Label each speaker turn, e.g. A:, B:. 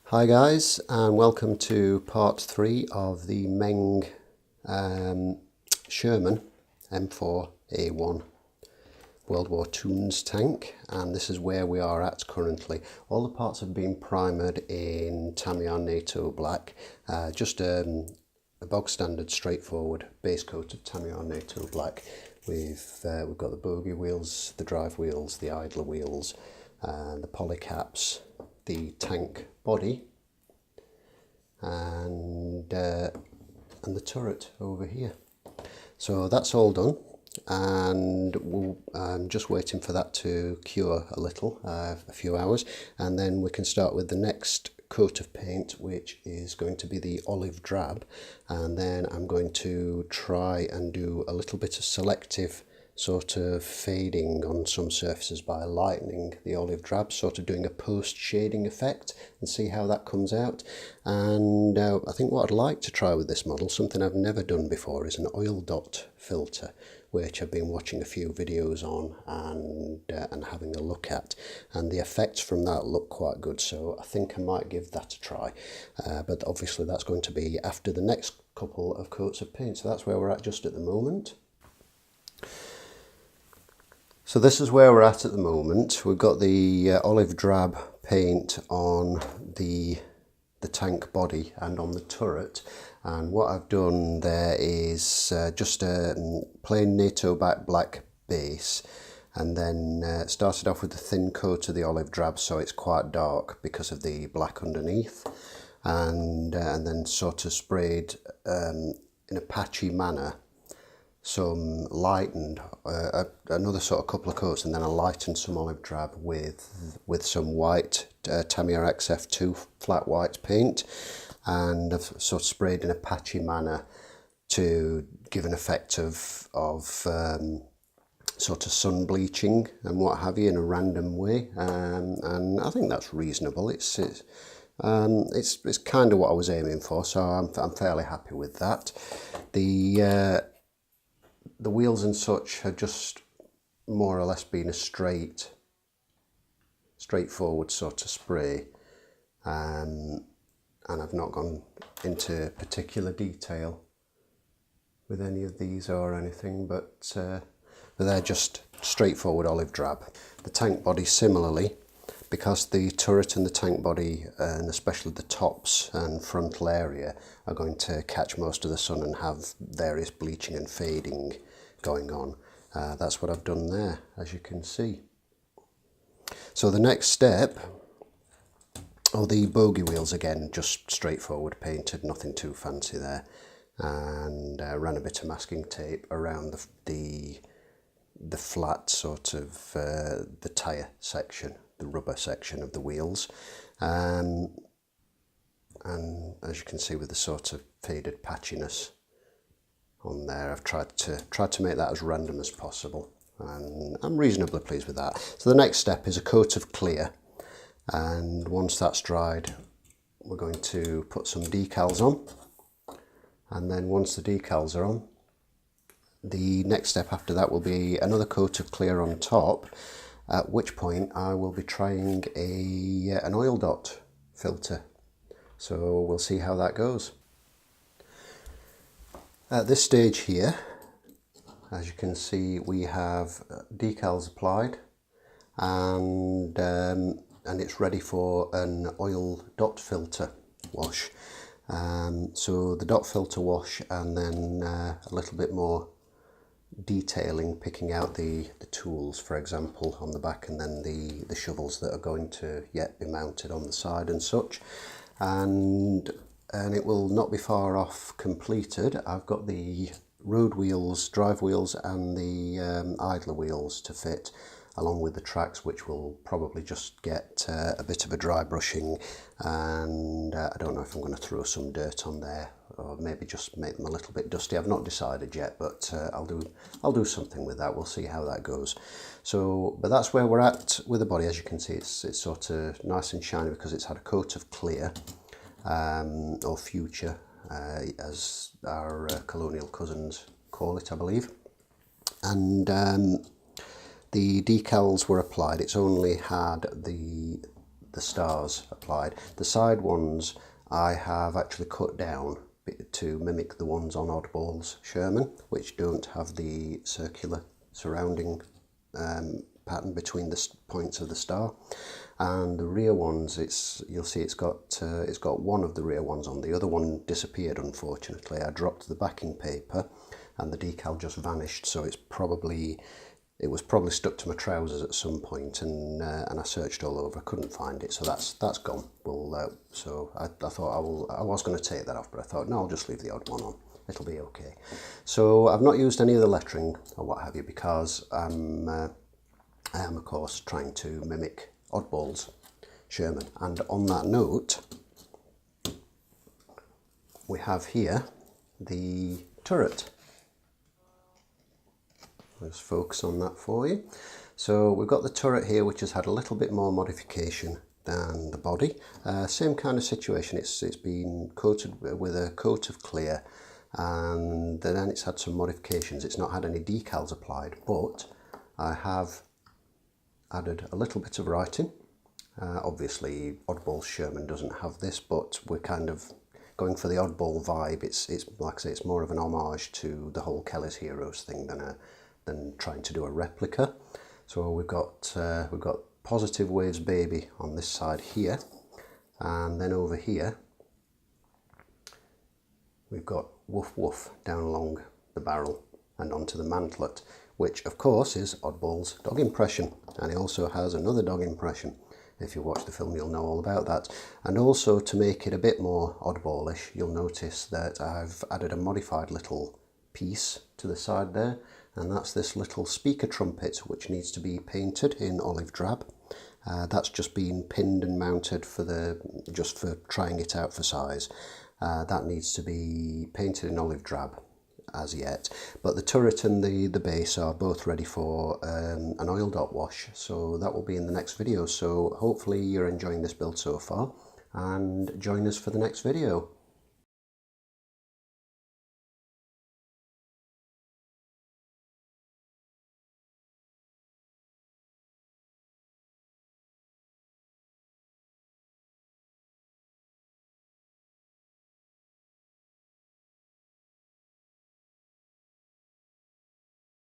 A: Hi guys, and welcome to part 3 of the Meng Sherman M4A1 World War Toons tank, and this is where we are at currently. All the parts have been primered in Tamiya NATO black, just a bog standard straightforward base coat of Tamiya NATO black. We've got the bogie wheels, the drive wheels, the idler wheels, the polycaps, the tank body, and the turret over here. So that's all done, and I'm just waiting for that to cure a little, a few hours, and then we can start with the next coat of paint, which is going to be the olive drab, and then I'm going to try and do a little bit of selective sort of fading on some surfaces by lightening the olive drab, sort of doing a post shading effect, and see how that comes out. And I think what I'd like to try with this model, something I've never done before, is an oil dot filter, which I've been watching a few videos on and having a look at, and the effects from that look quite good, so I think I might give that a try. But obviously that's going to be after the next couple of coats of paint, so that's where we're at just at the moment. So this is where we're at the moment. We've got the olive drab paint on the tank body and on the turret, and what I've done there is just a plain NATO black base, and then started off with a thin coat of the olive drab so it's quite dark because of the black underneath, and then sort of sprayed in a patchy manner some lightened, another sort of couple of coats, and then I lightened some olive drab with some white Tamiya XF2 flat white paint, and I've sort of sprayed in a patchy manner to give an effect of sort of sun bleaching and what have you in a random way, and I think that's reasonable. It's kind of what I was aiming for, so I'm fairly happy with that. The wheels and such have just more or less been a straightforward sort of spray, and I've not gone into particular detail with any of these or anything, but they're just straightforward olive drab. The tank body similarly, because the turret and the tank body, and especially the tops and frontal area, are going to catch most of the sun and have various bleaching and fading going on. That's what I've done there, as you can see. So the next step, the bogie wheels again, just straightforward painted, nothing too fancy there, and ran a bit of masking tape around the flat sort of the tyre section, the rubber section of the wheels, and as you can see with the sort of faded patchiness on there, I've tried to make that as random as possible, and I'm reasonably pleased with that. So the next step is a coat of clear, and once that's dried we're going to put some decals on, and then once the decals are on, the next step after that will be another coat of clear on top, at which point I will be trying an oil dot filter. So we'll see how that goes. At this stage here, as you can see, we have decals applied, and it's ready for an oil dot filter wash. So the dot filter wash, and then a little bit more detailing, picking out the tools, for example, on the back, and then the shovels that are going to yet be mounted on the side and such, and it will not be far off completed. I've got the road wheels, drive wheels, and the idler wheels to fit, along with the tracks, which will probably just get a bit of a dry brushing, and I don't know if I'm going to throw some dirt on there, or maybe just make them a little bit dusty. I've not decided yet, but I'll do something with that. We'll see how that goes. So, but that's where we're at with the body. As you can see, it's sort of nice and shiny because it's had a coat of clear, or future, as our colonial cousins call it, I believe. And the decals were applied. It's only had the the stars applied. The side ones I have actually cut down to mimic the ones on Oddball's Sherman, which don't have the circular surrounding pattern between the points of the star. And the rear ones, you'll see it's got one of the rear ones on. The other one disappeared, unfortunately. I dropped the backing paper and the decal just vanished, so it was probably stuck to my trousers at some point, and I searched all over, I couldn't find it, so that's gone. So I thought I was going to take that off, but I thought no, I'll just leave the odd one on, it'll be okay. So I've not used any of the lettering or what have you, because I am of course trying to mimic Oddball's Sherman. And on that note, we have here the turret. Let's focus on that for you. So we've got the turret here, which has had a little bit more modification than the body. Same kind of situation. It's been coated with a coat of clear, and then it's had some modifications. It's not had any decals applied, but I have added a little bit of writing. Obviously Oddball Sherman doesn't have this, but we're kind of going for the Oddball vibe. It's like I say, it's more of an homage to the whole Kelly's Heroes thing than trying to do a replica. So we've got Positive Waves Baby on this side here, and then over here we've got Woof Woof down along the barrel and onto the mantlet, which of course is Oddball's dog impression, and he also has another dog impression. If you watch the film, you'll know all about that. And also, to make it a bit more Oddballish, you'll notice that I've added a modified little piece to the side there, and that's this little speaker trumpet, which needs to be painted in olive drab. That's just been pinned and mounted just for trying it out for size. That needs to be painted in olive drab as yet, but the turret and the base are both ready for an oil dot wash, so that will be in the next video. So hopefully you're enjoying this build so far, and join us for the next video.